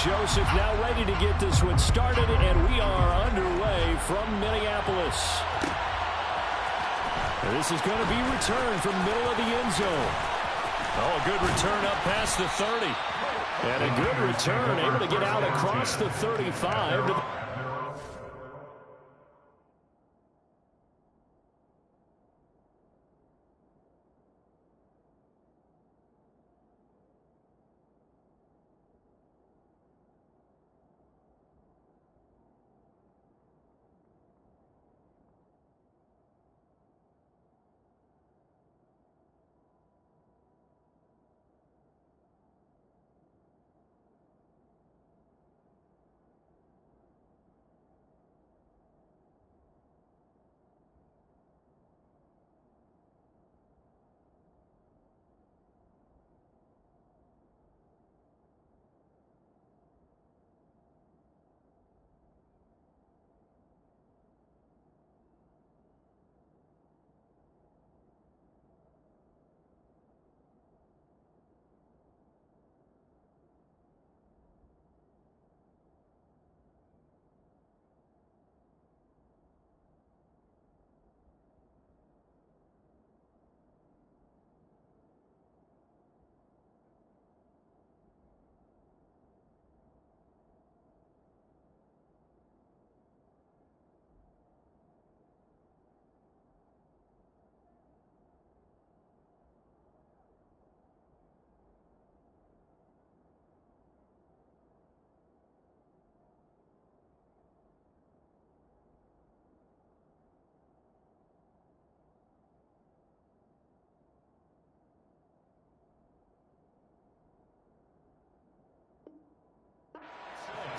Joseph now ready to get this one started, and we are underway from Minneapolis. And this is going to be returned from the middle of the end zone. Oh, a good return up past the 30. And a good return, able to get out across the 35.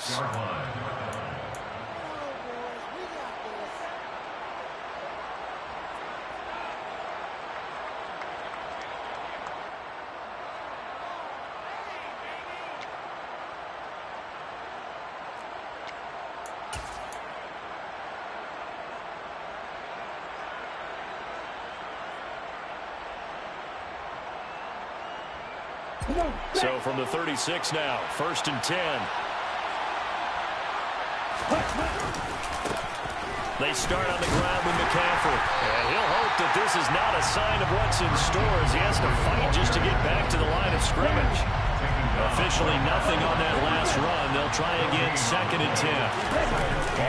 Yard line. So from the 36 now, 1st and 10. They start on the ground with McCaffrey. And he'll hope that this is not a sign of what's in store as he has to fight just to get back to the line of scrimmage. Officially nothing on that last run. They'll try again 2nd and 10.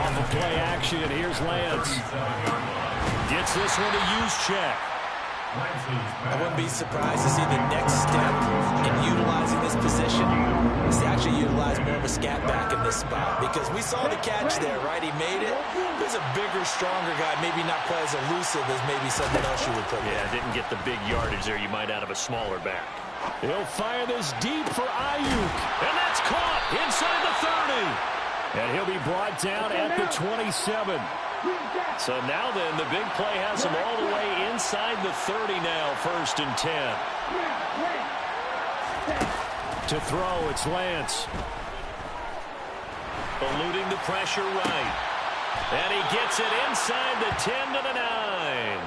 Off of play action, here's Lance. Gets this one to use check. I wouldn't be surprised to see the next step in utilizing this position is to actually utilize more of a scat back in this spot, because we saw the catch there, right? He made it. He's a bigger, stronger guy, maybe not quite as elusive as maybe someone else you would put Yeah, didn't get the big yardage there you might out of a smaller back. He'll fire this deep for Ayuk, and that's caught inside the 30. And he'll be brought down at the 27. So now then, the big play has him all the way inside the 30 now, 1st and 10. To throw, it's Lance. Eluding the pressure right. And he gets it inside the 10 to the 9.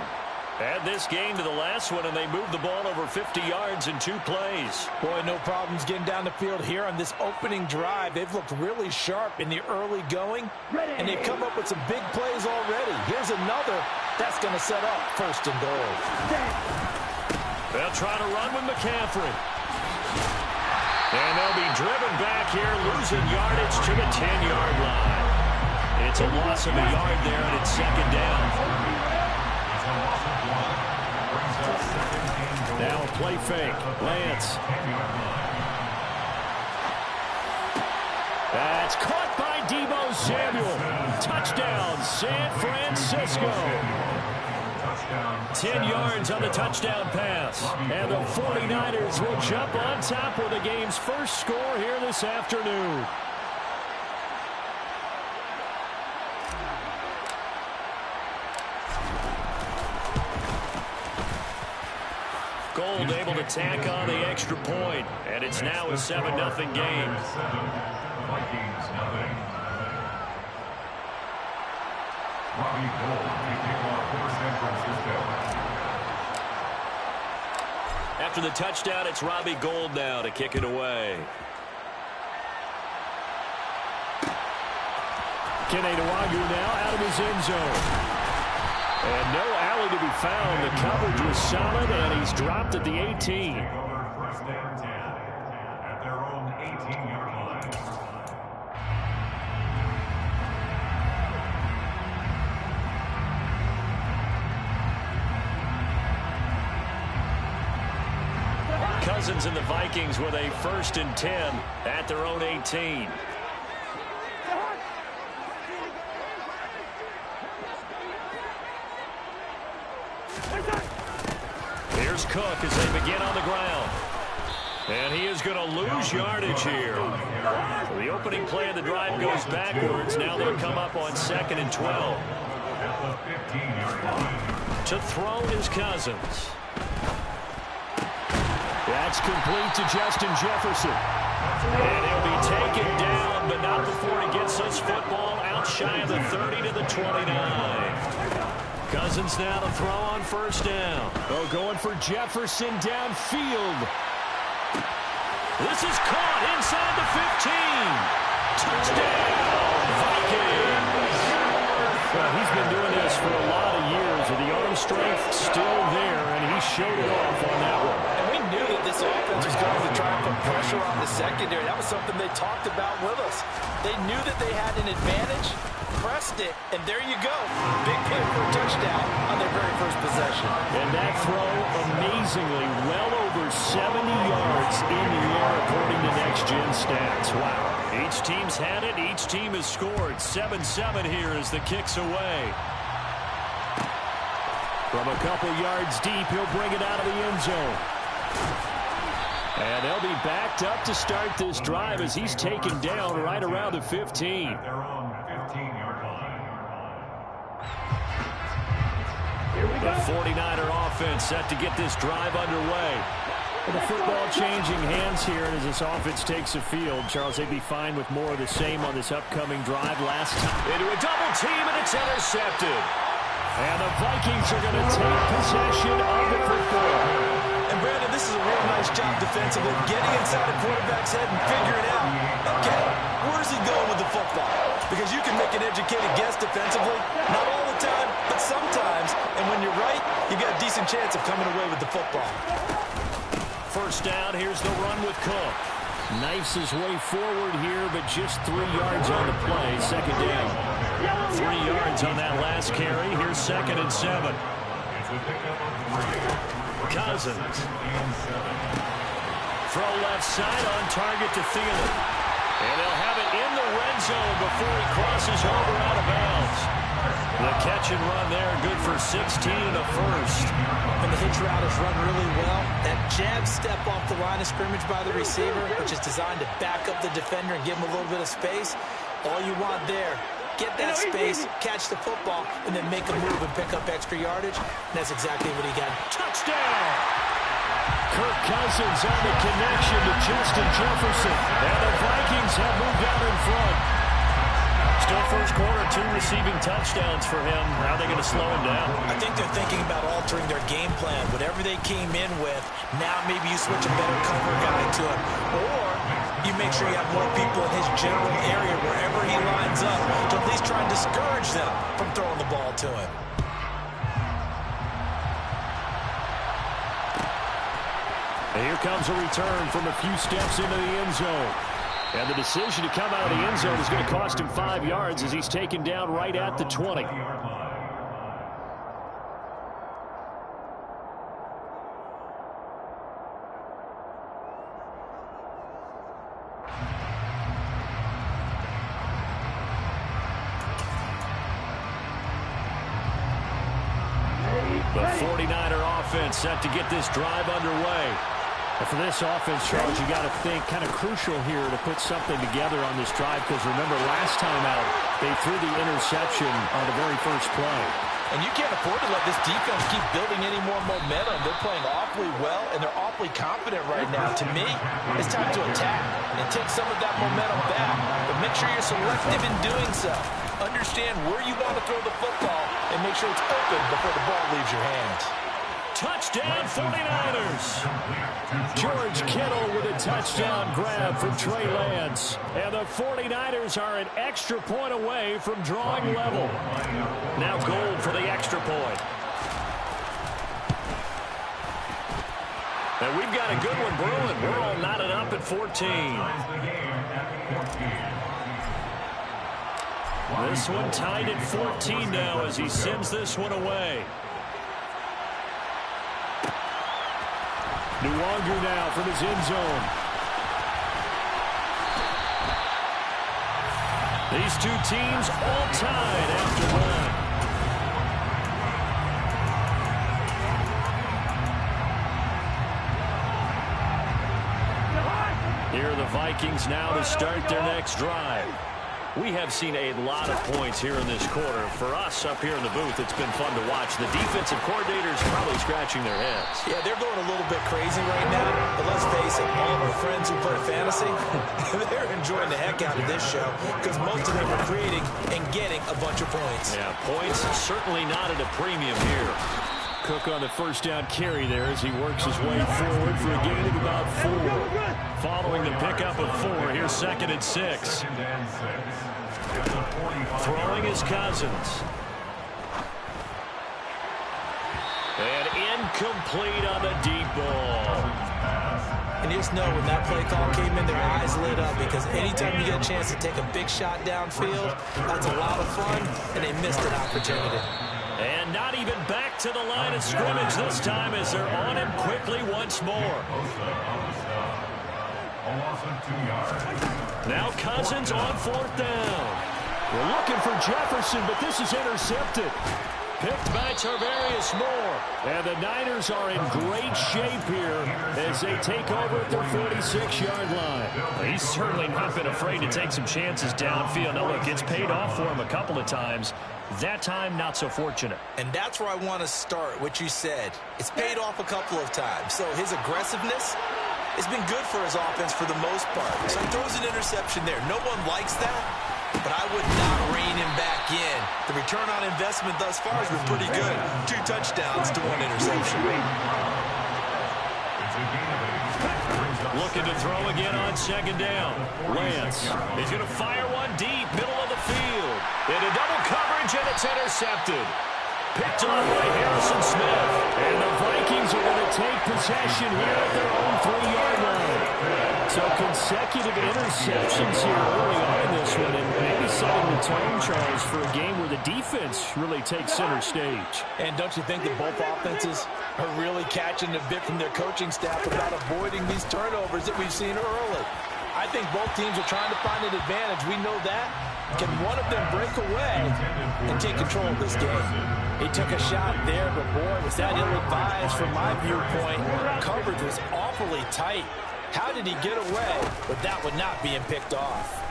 Add this game to the last one, and they move the ball over 50 yards in 2 plays. Boy, no problems getting down the field here on this opening drive. They've looked really sharp in the early going, and they've come up with some big plays already. Here's another that's going to set up 1st and goal. They'll try to run with McCaffrey. And they'll be driven back here, losing yardage to the 10-yard line. It's a loss of a yard there, and it's 2nd down. Now a play fake. Lance. That's caught by Deebo Samuel. Touchdown, San Francisco. 10 yards on the touchdown pass. And the 49ers will jump on top with the game's first score here this afternoon. Gold able to tack on the extra point, and it's now a 7-0 game. After the touchdown, it's Robbie Gould now to kick it away. now out of his end zone. And no alley to be found. The coverage was solid, and he's dropped at the 18. First and 10 at their own 18-yard line. Cousins and the Vikings with a 1st and 10 at their own 18. Here's Cook as they begin on the ground. And he is going to lose yardage here. The opening play of the drive goes backwards. Now they'll come up on 2nd and 12. To throw is Cousins. That's complete to Justin Jefferson. And he'll be taken down, but not before he gets this football out shy of the 30 to the 29. Cousins now to throw on 1st down. Oh, going for Jefferson downfield. This is caught inside the 15. Touchdown, Vikings. Well, he's been doing this for a lot of years, with the arm strength still there, and he showed it off on that one. And we knew that this offense was going to try and put pressure on the secondary. That was something they talked about with us. They knew that they had an advantage, pressed it, and there you go. Big play for a touchdown on their very first possession. And that throw, amazingly, well over 70 yards in the air, according to Next Gen Stats. Wow. Each team's had it. Each team has scored. 7-7 here as the kick's away. From a couple yards deep, he'll bring it out of the end zone. And they'll be backed up to start this drive as he's taken down right around the 15. Their own 15-yard line. The 49er offense set to get this drive underway. The football changing hands here, and as this offense takes the field, Charles, they'd be fine with more of the same on this upcoming drive. Last time into a double team, and it's intercepted. And the Vikings are going to take possession of the football. And Brandon, this is a real nice job defensively, getting inside the quarterback's head and figuring out, okay, where's he going with the football? Because you can make an educated guess defensively, not all the time, but sometimes. And when you're right, you've got a decent chance of coming away with the football. 1st down, here's the run with Cook. Knifes his way forward here, but just 3 yards on the play. 2nd down. 3 yards on that last carry. Here's 2nd and 7. Cousins. Throw left side on target to Thielen. And they'll have it in the red zone before he crosses over out of bounds. The catch and run there, good for 16 and a 1st. And the hitch route is run really well. That jab step off the line of scrimmage by the receiver, which is designed to back up the defender and give him a little bit of space. All you want there, get that space, catch the football, and then make a move and pick up extra yardage. And that's exactly what he got. Touchdown! Kirk Cousins on the connection to Justin Jefferson. And the Vikings have moved out in front. Still first quarter, 2 receiving touchdowns for him. How are they going to slow him down? I think they're thinking about altering their game plan. Whatever they came in with, now maybe you switch a better cover guy to him. Or you make sure you have more people in his general area wherever he lines up to at least try and discourage them from throwing the ball to him. And here comes a return from a few steps into the end zone. And the decision to come out of the end zone is going to cost him 5 yards as he's taken down right at the 20. The 49er offense set to get this drive underway. And for this offense, Charles, you got to think kind of crucial here to put something together on this drive, because remember last time out they threw the interception on the very first play. And you can't afford to let this defense keep building any more momentum. They're playing awfully well, and they're awfully confident right now. To me, it's time to attack and take some of that momentum back. But make sure you're selective in doing so. Understand where you want to throw the football and make sure it's open before the ball leaves your hands. Touchdown 49ers. George Kittle with a touchdown grab from Trey Lance. And the 49ers are an extra point away from drawing level. Now Gold for the extra point. And we've got a good one brewing. We're all knotted up at 14. This one tied at 14 now as he sends this one away. Nwangu now from his end zone. These two teams all tied after one. Here are the Vikings now to start their next drive. We have seen a lot of points here in this quarter. For us up here in the booth, it's been fun to watch. The defensive coordinators probably scratching their heads. Yeah, they're going a little bit crazy right now. But let's face it, all of our friends who play fantasy, they're enjoying the heck out of this show because most of them are creating and getting a bunch of points. Yeah, points certainly not at a premium here. Cook on the first down carry there as he works his way forward for a gain of about 4. Following the pickup of 4, here's 2nd and 6. Throwing is Cousins. And incomplete on the deep ball. And just know when that play call came in, their eyes lit up because anytime you get a chance to take a big shot downfield, that's a lot of fun, and they missed an opportunity. And not even back to the line of scrimmage this time as they're on him quickly once more. Now Cousins on 4th down. We're looking for Jefferson, but this is intercepted. Picked by Tarvarius Moore. And the Niners are in great shape here as they take over at their 46-yard line. Well, he's certainly not been afraid to take some chances downfield. Now, look, it's paid off for him a couple of times. That time, not so fortunate. And that's where I want to start, what you said. It's paid off a couple of times. So his aggressiveness has been good for his offense for the most part. So he throws an interception there. No one likes that, but I would not rein him back in. The return on investment thus far has been pretty good. 2 touchdowns to 1 interception. Looking to throw again on 2nd down. Lance is going to fire one deep, middle of the field. Into double coverage, and it's intercepted. Picked off by Harrison Smith. And the Vikings are going to take possession here at their own 3-yard line. So consecutive interceptions here early on in this one, and maybe setting the tone, Charles, for a game where the defense really takes center stage. And don't you think that both offenses are really catching a bit from their coaching staff about avoiding these turnovers that we've seen early? I think both teams are trying to find an advantage. We know that. Can one of them break away and take control of this game? He took a shot there, but boy, was that ill-advised from my viewpoint. Coverage was awfully tight. How did he get away with that one not being picked off?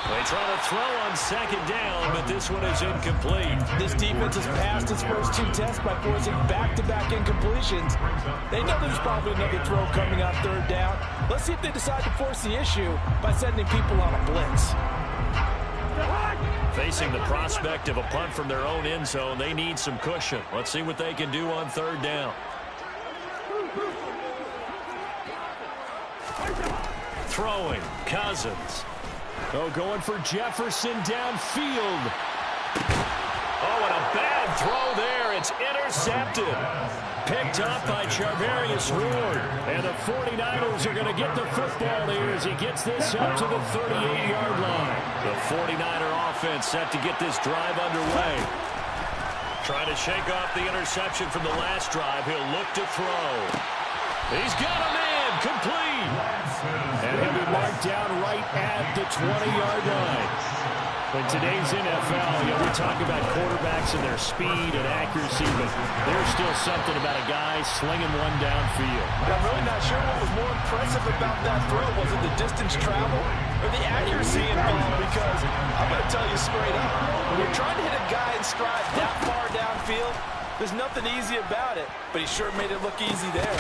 They try to throw on 2nd down, but this one is incomplete. This defense has passed its first 2 tests by forcing back-to-back incompletions. They know there's probably another throw coming on 3rd down. Let's see if they decide to force the issue by sending people on a blitz. Facing the prospect of a punt from their own end zone, they need some cushion. Let's see what they can do on 3rd down. Throwing, Cousins. Oh, going for Jefferson downfield. Oh, and a bad throw there. It's intercepted. Picked up by Charvarius Ward. And the 49ers are going to get the football here as he gets this up to the 38-yard line. The 49er offense set to get this drive underway. Trying to shake off the interception from the last drive. He'll look to throw. He's got a man complete. And he'll be marked down right at the 20-yard line. In today's NFL, we talk about quarterbacks and their speed and accuracy, but there's still something about a guy slinging one downfield. But I'm really not sure what was more impressive about that throw. Was it the distance traveled or the accuracy involved? Because I'm going to tell you straight up, when you're trying to hit a guy in stride that far downfield, there's nothing easy about it, but he sure made it look easy there.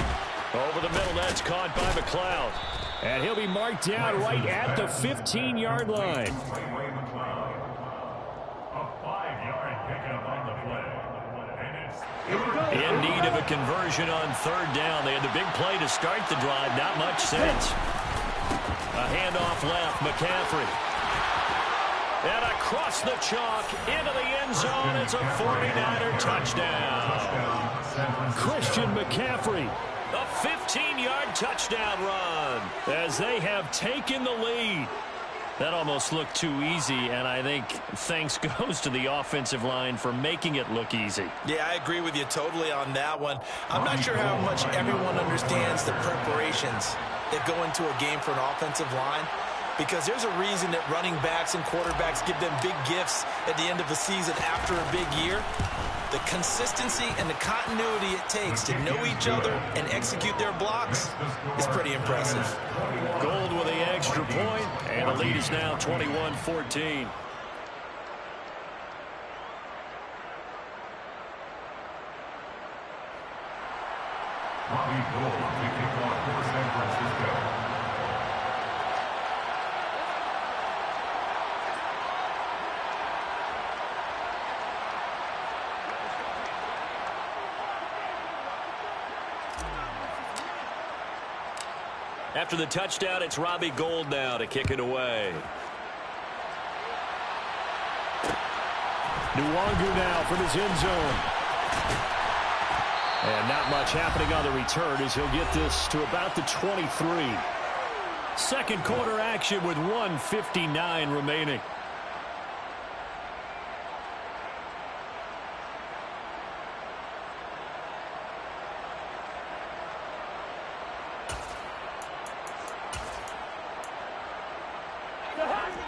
Over the middle, that's caught by McLeod. And he'll be marked down right at the 15-yard line. In need of a conversion on third down. They had the big play to start the drive. Not much sense. A handoff left. McCaffrey. And across the chalk into the end zone. It's a 49er touchdown. Christian McCaffrey. A 15-yard touchdown run as they have taken the lead. That almost looked too easy, and I think thanks goes to the offensive line for making it look easy. Yeah, I agree with you totally on that one. I'm not sure how much everyone understands the preparations that go into a game for an offensive line, because there's a reason that running backs and quarterbacks give them big gifts at the end of the season after a big year. The consistency and the continuity it takes to know each other and execute their blocks is pretty impressive. Gold with the extra point, and the lead is now 21-14. Robbie Gould to kick off for San Francisco. After the touchdown, it's Robbie Gould now to kick it away. Nwangu now from his end zone. And not much happening on the return as he'll get this to about the 23. Second quarter action with 1:59 remaining.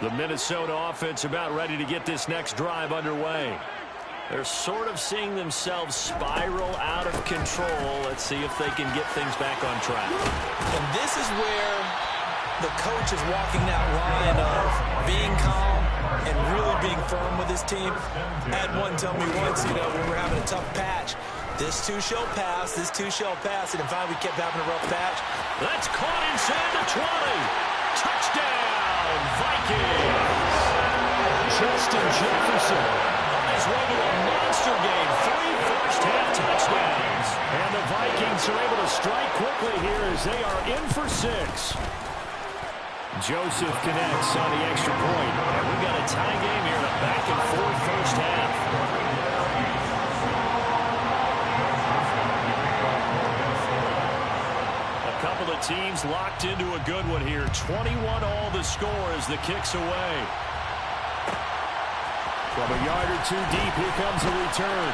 The Minnesota offense about ready to get this next drive underway. They're sort of seeing themselves spiral out of control. Let's see if they can get things back on track. And this is where the coach is walking that line of being calm and really being firm with his team. I had one tell me once, when we were having a tough patch, this too shall pass, this too shall pass, and in fact we kept having a rough patch. That's caught inside the 20. Touchdown, Vikings. Justin Jefferson on his way to a monster game. 3 first-half touchdowns. And the Vikings are able to strike quickly here as they are in for 6. Joseph connects on the extra point. And we've got a tie game here in a back-and-forth first half. Couple of teams locked into a good one here. 21 all the score as the kick's away. From a yard or two deep, here comes a return.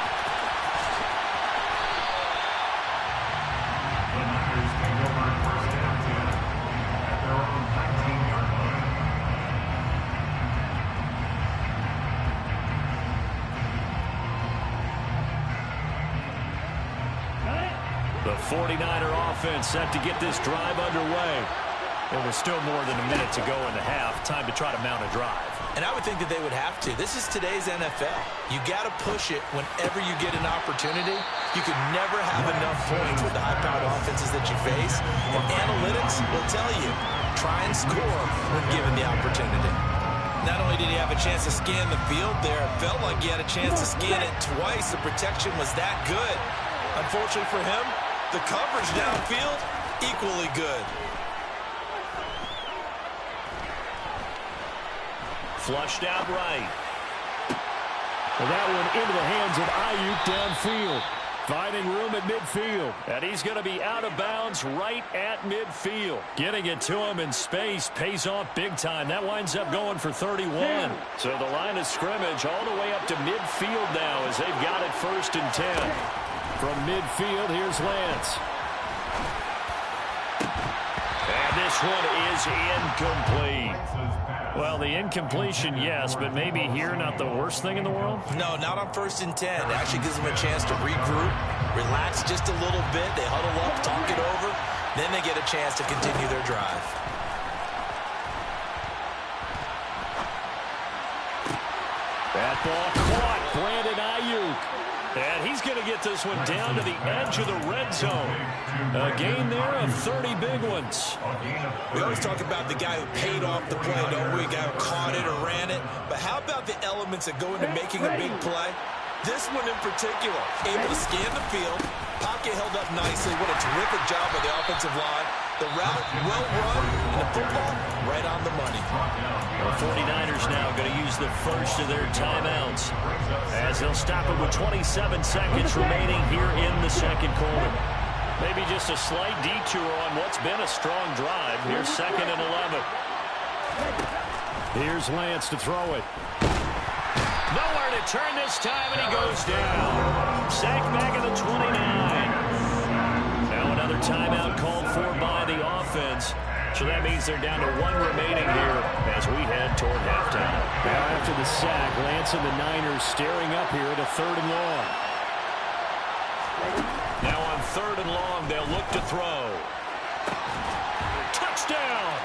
The Niners take over first and 10 at their own 19-yard line. The 49er offense set to get this drive underway. There was still more than a minute to go in the half. Time to try to mount a drive. And I would think that they would have to. This is today's NFL. You got to push it whenever you get an opportunity. You can never have enough points with the high-powered offenses that you face. And analytics will tell you, try and score when given the opportunity. Not only did he have a chance to scan the field there, it felt like he had a chance to scan it twice. The protection was that good. Unfortunately for him, the coverage downfield, equally good. Flushed out right. Well, that one into the hands of Ayuk downfield. Finding room at midfield. And he's going to be out of bounds right at midfield. Getting it to him in space pays off big time. That winds up going for 31. So the line of scrimmage all the way up to midfield now as they've got it 1st and 10. From midfield, here's Lance. And this one is incomplete. Well, the incompletion, yes, but maybe here not the worst thing in the world? No, not on 1st and 10. It actually gives them a chance to regroup, relax just a little bit. They huddle up, talk it over. Then they get a chance to continue their drive. That ball caught. Brandon Ayuk. And he's going to get this one down to the edge of the red zone. A gain there of 30 big ones. We always talk about the guy who paid off the play, don't we? The guy who caught it or ran it. But how about the elements that go into making a big play? This one in particular, able to scan the field, pocket held up nicely. What a terrific job by the offensive line. The route well run, and the football right on the money. The 49ers now going to use the first of their timeouts as they'll stop it with 27 seconds remaining here in the second quarter. Maybe just a slight detour on what's been a strong drive. Here's 2nd and 11. Here's Lance to throw it. Nowhere to turn this time, and he goes down. Sacked back at the 29. Now another timeout called for by the offense. So that means they're down to 1 remaining here as we head toward halftime. Now after the sack, Lance and the Niners staring up here at a 3rd and long. Now on 3rd and long, they'll look to throw. Touchdown!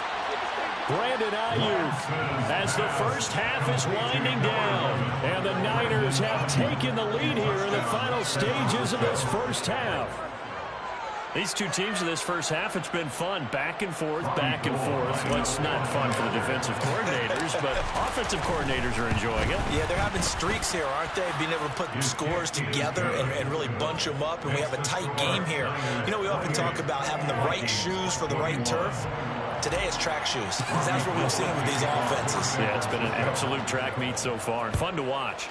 Brandon Ayuk as the first half is winding down. And the Niners have taken the lead here in the final stages of this first half. These two teams in this first half, it's been fun. Back and forth, back and forth. Well, it's not fun for the defensive coordinators, but offensive coordinators are enjoying it. Yeah, they're having streaks here, aren't they? Being able to put scores together and really bunch them up, and we have a tight game here. You know, we often talk about having the right shoes for the right turf. Today it's track shoes. That's what we've seen with these offenses. Yeah, it's been an absolute track meet so far, and fun to watch.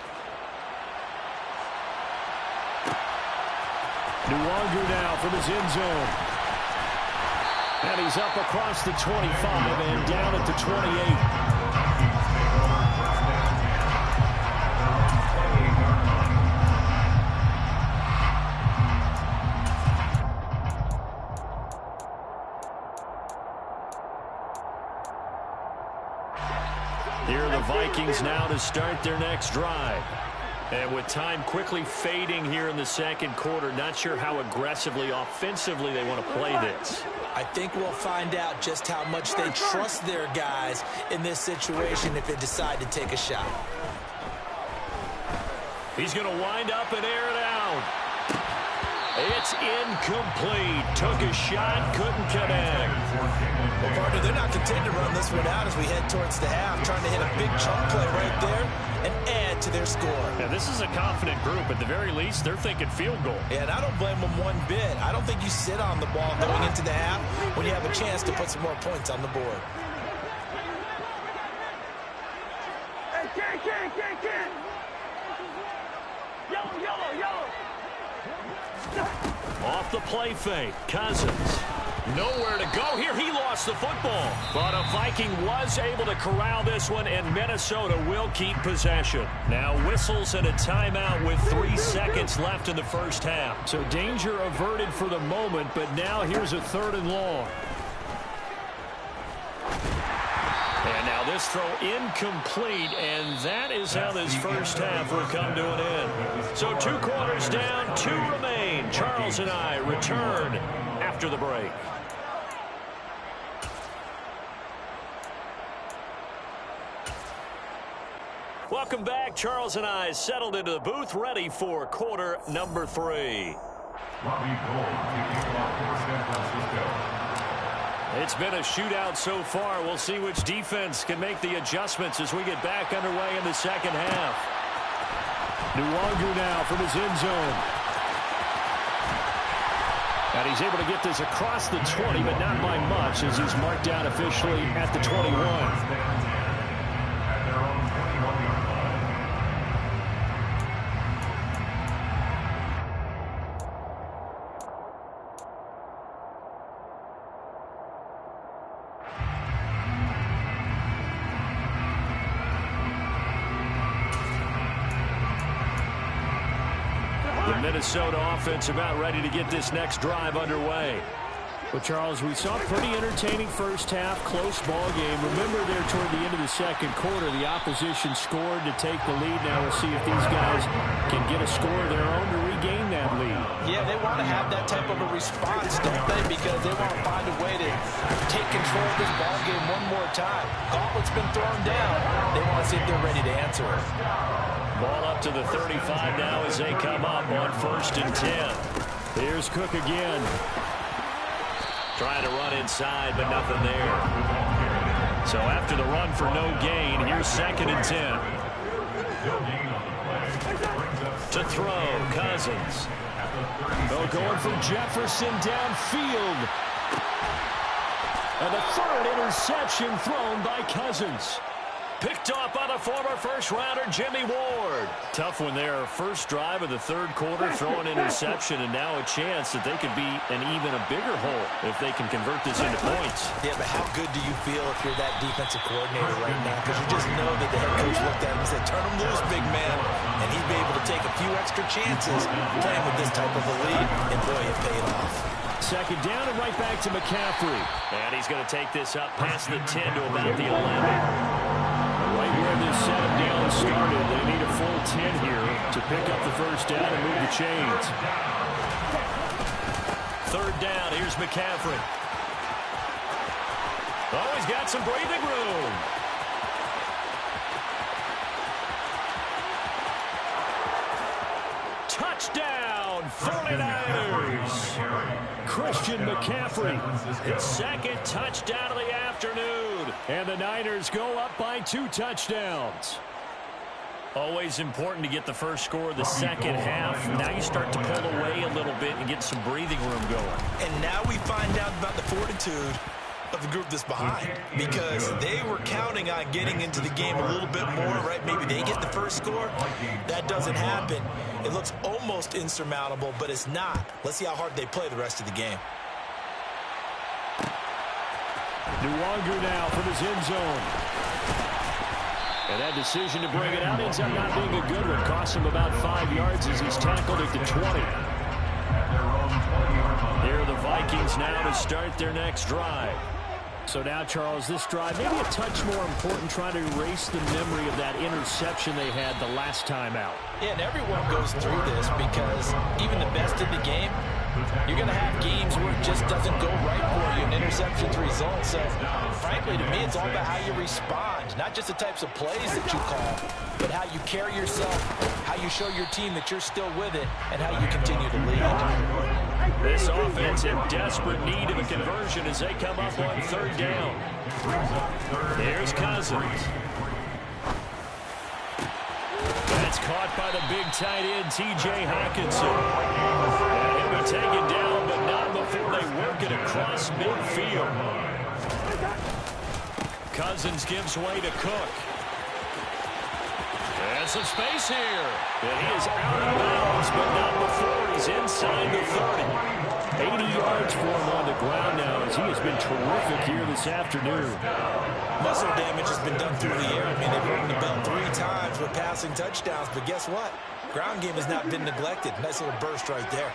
Nuwagu now from his end zone. And he's up across the 25 and down at the 28. Here are the Vikings now to start their next drive. And with time quickly fading here in the second quarter, not sure how aggressively, offensively they want to play this. I think we'll find out just how much they trust their guys in this situation if they decide to take a shot. He's going to wind up and air it out. It's incomplete. Took a shot, couldn't connect. Well, partner, they're not content to run this one out as we head towards the half, trying to hit a big chunk play right there and add to their score. Yeah, this is a confident group. At the very least, they're thinking field goal. Yeah, and I don't blame them one bit. I don't think you sit on the ball going into the half when you have a chance to put some more points on the board. Hey, Ken. Yellow. Off the play fake, Cousins. Nowhere to go here. He lost the football. But a Viking was able to corral this one, and Minnesota will keep possession. Now whistles and a timeout with 3 seconds left in the first half. So danger averted for the moment, but now here's a 3rd and long. And now this throw incomplete, and that is how this first half will come to an end. So 2 quarters down, 2 remain. Charles and I return after the break. Welcome back. Charles and I settled into the booth, ready for quarter number 3. Robbie Gould kicking off for San Francisco. It's been a shootout so far. We'll see which defense can make the adjustments as we get back underway in the second half. Nuwagu now from his end zone. And he's able to get this across the 20, but not by much as he's marked down officially at the 21. Minnesota offense about ready to get this next drive underway. Well, Charles, we saw a pretty entertaining first half, close ball game. Remember there toward the end of the second quarter, the opposition scored to take the lead. Now we'll see if these guys can get a score of their own to regain that lead. Yeah, they want to have that type of a response, don't they? Because they want to find a way to take control of this ball game one more time. Gauntlet's been thrown down. They want to see if they're ready to answer it. Ball up to the 35 now as they come up on 1st and 10. Here's Cook again. Trying to run inside, but nothing there. So after the run for no gain, here's 2nd and 10. No gain on the play. Brings up To throw, Cousins. They're going for Jefferson downfield. And the third interception thrown by Cousins. Picked off by the former first-rounder Jimmy Ward. Tough one there. First drive of the third quarter, throwing interception, and now a chance that they could be an even a bigger hole if they can convert this into points. Yeah, but how good do you feel if you're that defensive coordinator right now? Because you just know that the head coach looked at him and said, turn him loose, big man. And he'd be able to take a few extra chances playing with this type of a lead, and boy, it paid off. Second down and right back to McCaffrey. And he's going to take this up past the 10 to about the 11. Right where this setup down started, they need a full 10 here to pick up the first down and move the chains. Third down, here's McCaffrey. Oh, he's got some breathing room. Touchdown, 49ers. Christian McCaffrey, his second touchdown of the afternoon. And the Niners go up by 2 touchdowns. Always important to get the first score of the second half. Now you start to pull away a little bit and get some breathing room going. And now we find out about the fortitude of the group that's behind, because they were counting on getting into the game a little bit more, right? Maybe they get the first score. That doesn't happen. It looks almost insurmountable, but it's not. Let's see how hard they play the rest of the game. Nuwanger now from his end zone. And that decision to bring it out ends up not being a good one. Cost him about 5 yards as he's tackled at the 20. Here are the Vikings now to start their next drive. So now, Charles, this drive maybe a touch more important, trying to erase the memory of that interception they had the last time out. Yeah, and everyone goes through this because even the best in the game, you're going to have games where it just doesn't go right for you, and interceptions result. So, frankly, to me, it's all about how you respond, not just the types of plays that you call, but how you carry yourself, how you show your team that you're still with it, and how you continue to lead. This offense in desperate need of a conversion as they come up on third down. Here's Cousins. That's caught by the big tight end, T.J. Hawkinson. And he'll be taken down, but not before they work it across midfield. Cousins gives way to Cook. And some space here. And he is out of bounds, but not before he's inside the 30. 80 yards for him on the ground now as he has been terrific here this afternoon. Muscle damage has been done through the air. I mean, they've rung the bell 3 times with passing touchdowns, but guess what? Ground game has not been neglected. Nice little burst right there.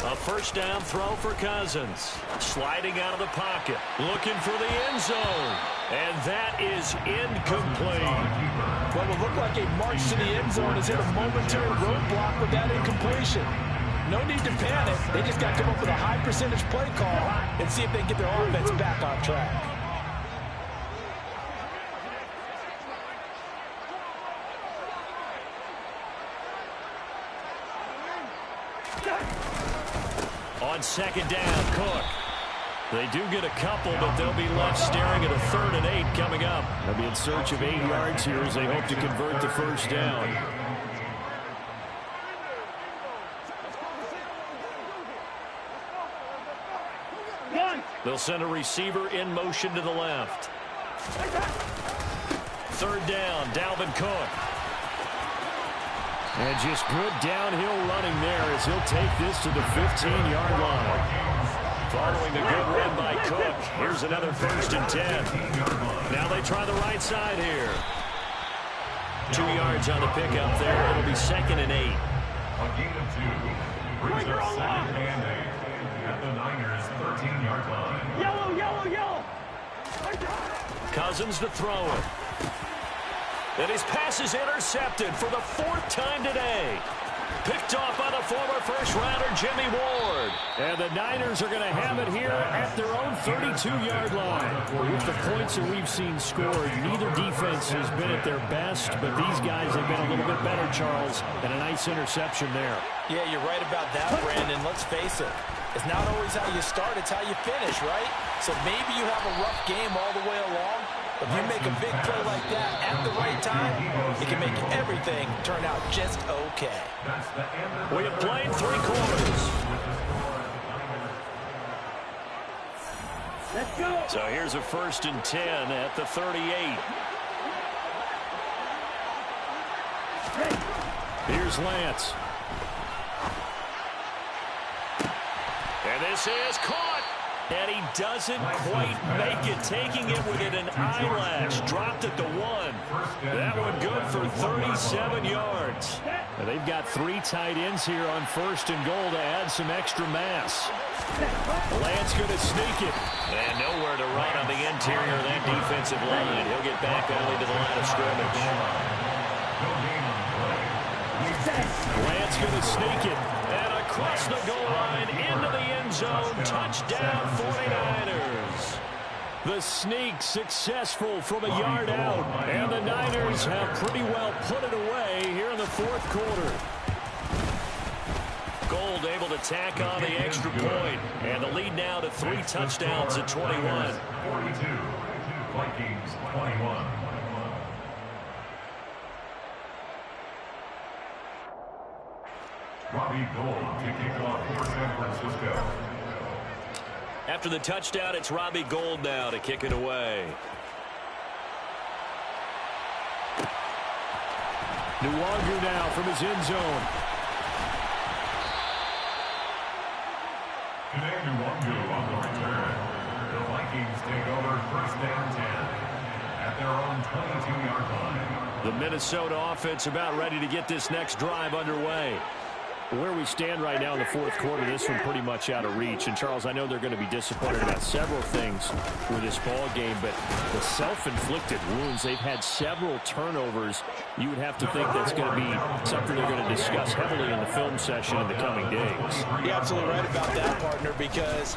A first down throw for Cousins. Sliding out of the pocket. Looking for the end zone. And that is incomplete. What will look like a march to the end zone has hit a momentary roadblock with that incompletion. No need to panic. They just got to come up with a high percentage play call and see if they can get their offense back on track. On second down, Cook. They do get a couple, but they'll be left staring at a 3rd and 8 coming up. They'll be in search of 8 yards here as they hope to convert the first down. They'll send a receiver in motion to the left. 3rd down, Dalvin Cook. And just good downhill running there as he'll take this to the 15-yard line. Following a good run by Cook, here's another 1st and 10. Now they try the right side here. 2 yards on the pickup there. It'll be 2nd and 8. A gain of 2 brings us 2nd and 8 at the Niners' 13-yard line. Yellow, yellow, yellow. Cousins to throw it. And his pass is intercepted for the 4th time today. Picked off by the former first-rounder Jimmy Ward. And the Niners are going to have it here at their own 32-yard line. With the points that we've seen scored, neither defense has been at their best, but these guys have been a little bit better, Charles, and a nice interception there. Yeah, you're right about that, Brandon. Let's face it. It's not always how you start, it's how you finish, right? So maybe you have a rough game all the way along, If you make a big play like that at the right time, it can make everything turn out just okay. We have played 3 quarters. Let's go. So here's a 1st and 10 at the 38. Here's Lance. And this is caught. And he doesn't quite make it, taking it within an eyelash. Dropped at the 1. That one good for 37 yards. And they've got 3 tight ends here on 1st and goal to add some extra mass. Lance going to sneak it. And nowhere to run on the interior of that defensive line. He'll get back only to the line of scrimmage. Lance going to sneak it. And across the goal line into the end zone. Touchdown 49ers. The sneak successful from a yard out. And the Niners have pretty well put it away here in the 4th quarter. Gold able to tack on the extra point. And the lead now to 3 touchdowns at 21. 42. Vikings 21. Robbie Gould to kick off for San Francisco. After the touchdown, it's Robbie Gould now to kick it away. Nwangu now from his end zone. Today, Nwangu on the return. The Vikings take over 1st and 10 at their own 22-yard line. The Minnesota offense about ready to get this next drive underway. Where we stand right now in the 4th quarter, this one pretty much out of reach. And, Charles, I know they're going to be disappointed about several things with this ball game, but the self-inflicted wounds, they've had several turnovers. You would have to think that's going to be something they're going to discuss heavily in the film session in the coming days. You're absolutely right about that, partner, because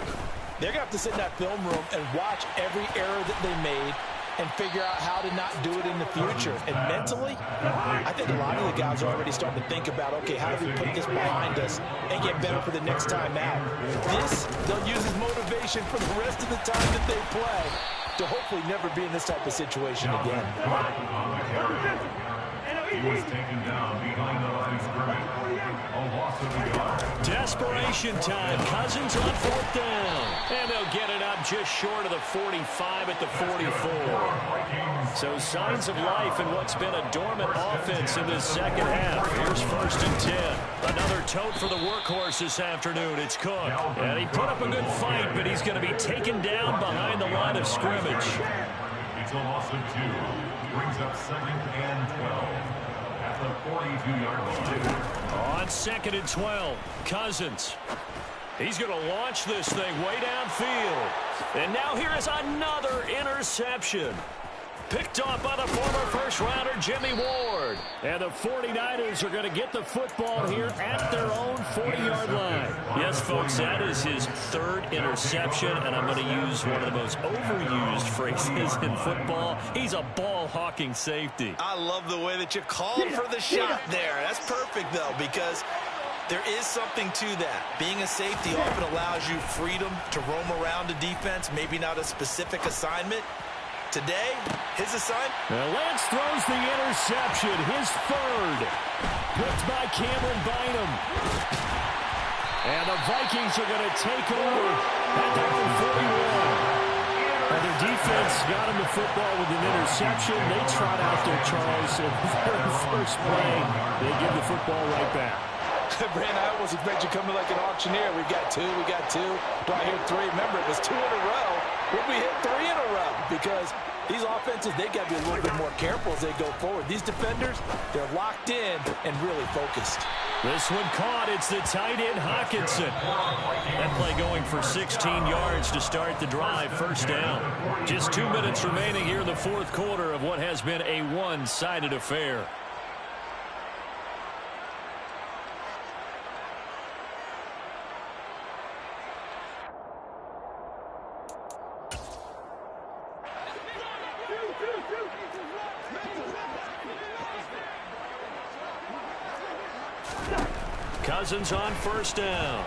they're going to have to sit in that film room and watch every error that they made and figure out how to not do it in the future. And mentally, I think a lot of the guys are already starting to think about, okay, how do we put this behind us and get better for the next time out? This, they'll use as motivation for the rest of the time that they play to hopefully never be in this type of situation again. He was taken down behind the line of scrimmage. A loss of a yard. Desperation time. Cousins on 4th down. And they'll get it up just short of the 45 at the 44. So signs of life in what's been a dormant offense in this 2nd half. Here's 1st and 10. Another tote for the workhorse this afternoon. It's Cook. And he put up a good fight, but he's going to be taken down behind the line of scrimmage. It's a loss of 2. Brings up 2nd and 12 at the 42-yard line. On 2nd and 12, Cousins. He's going to launch this thing way downfield. And now here is another interception. Picked off by the former first-rounder Jimmy Ward. And the 49ers are going to get the football here at their own 40-yard line. Yes, folks, that is his 3rd interception, and I'm going to use one of the most overused phrases in football. He's a ball-hawking safety. I love the way that you called for the shot there. That's perfect, though, because there is something to that. Being a safety often allows you freedom to roam around a defense, maybe not a specific assignment. Today, his assignment. Lance throws the interception, his 3rd. Picked by Cameron Bynum. And the Vikings are going to take over at their own 41. And their defense got him the football with an interception. They trot out there, Charles, in the very first play. They give the football right back. Brand, I almost expect you coming like an auctioneer. We got 2, we got 2. Do I hear 3? Remember, it was 2 in a row. Would we hit 3 in a row? Because these offenses, they got to be a little bit more careful as they go forward. These defenders, they're locked in and really focused. This one caught. It's the tight end, Hawkinson. That play going for 16 yards to start the drive. 1st down. Just 2 minutes remaining here in the 4th quarter of what has been a one-sided affair. Cousins on 1st down.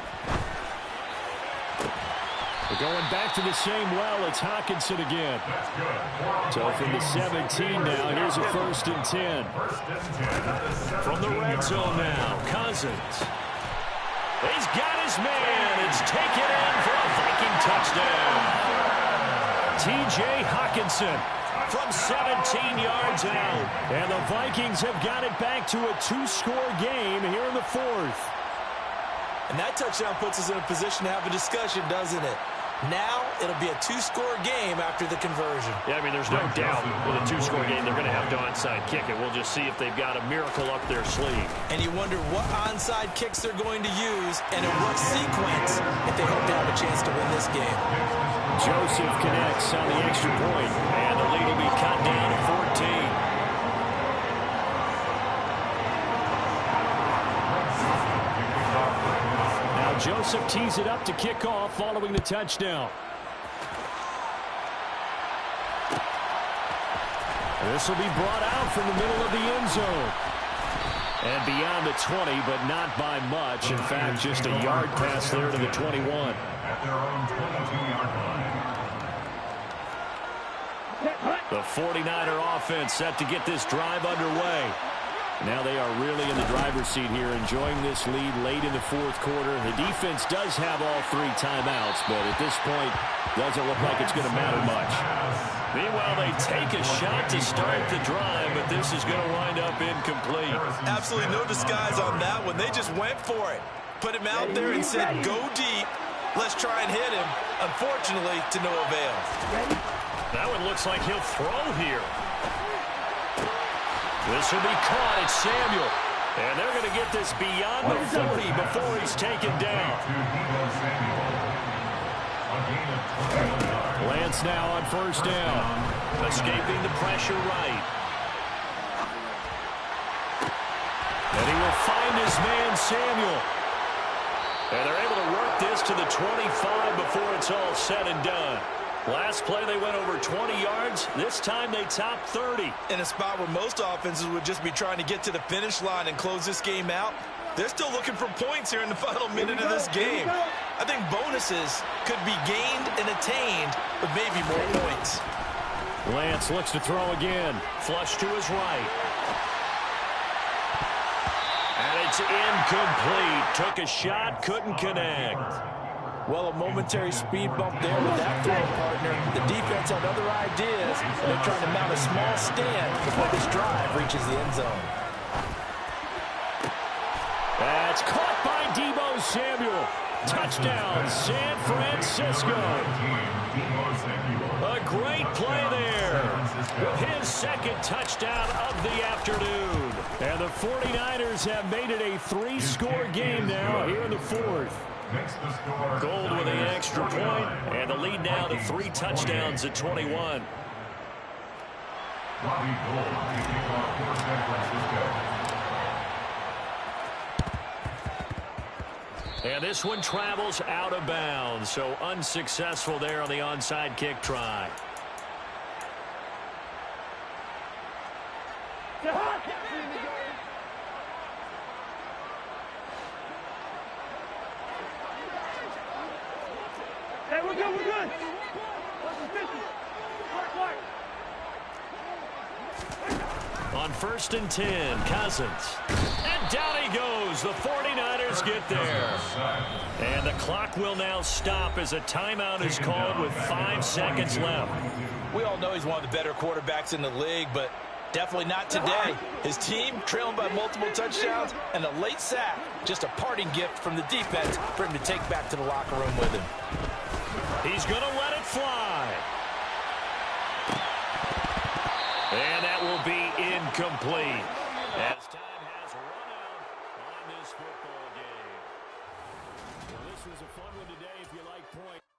Going back to the same well, it's Hawkinson again. So from the 17 now, here's a 1st and 10. From the red zone now, Cousins. He's got his man. It's taken in for a Viking touchdown. T.J. Hawkinson from 17 yards out. And the Vikings have got it back to a 2-score game here in the 4th. And that touchdown puts us in a position to have a discussion, doesn't it? Now it'll be a 2-score game after the conversion. Yeah, I mean, there's no doubt with a 2-score game they're going to have to onside kick it. We'll just see if they've got a miracle up their sleeve. And you wonder what onside kicks they're going to use and in what sequence if they hope to have a chance to win this game. Joseph connects on the extra point, and the lead will be cut down to 14. Joseph tees it up to kick off following the touchdown. This will be brought out from the middle of the end zone. And beyond the 20, but not by much. In fact, just a yard pass there to the 21. At their own 22-yard line. The 49er offense set to get this drive underway. Now they are really in the driver's seat here, enjoying this lead late in the 4th quarter. The defense does have all 3 timeouts, but at this point, doesn't look like it's going to matter much. Meanwhile, they take a shot to start the drive, but this is going to wind up incomplete. Absolutely no disguise on that one. They just went for it. Put him out there and said, go deep. Let's try and hit him. Unfortunately, to no avail. That one looks like he'll throw here. This will be caught. It's Samuel. And they're going to get this beyond the 40 before he's taken down. Lance now on 1st down. Escaping the pressure right. And he will find his man, Samuel. And they're able to work this to the 25 before it's all said and done. Last play, they went over 20 yards. This time, they topped 30. In a spot where most offenses would just be trying to get to the finish line and close this game out, they're still looking for points here in the final minute of this game. I think bonuses could be gained and attained with maybe more points. Lance looks to throw again. Flush to his right. And it's incomplete. Took a shot, couldn't connect. Well, a momentary speed bump there with that throw partner. The defense had other ideas, and they're trying to mount a small stand before this drive reaches the end zone. That's caught by Deebo Samuel. Touchdown, San Francisco. A great play there with his 2nd touchdown of the afternoon. And the 49ers have made it a 3-score game now here in the 4th. Gold with an extra point, and the lead now to 3 touchdowns at 21. Robbie Gold to kick off for San Francisco. And this one travels out of bounds, so unsuccessful there on the onside kick try. Hey, we're good, we're good. On 1st and 10, Cousins. And down he goes. The 49ers get there. And the clock will now stop as a timeout is called with 5 seconds left. We all know he's one of the better quarterbacks in the league, but definitely not today. His team trailing by multiple touchdowns and a late sack. Just a parting gift from the defense for him to take back to the locker room with him. He's going to let it fly. And that will be incomplete as time has run out on this football game. Well, this was a fun one today if you like points.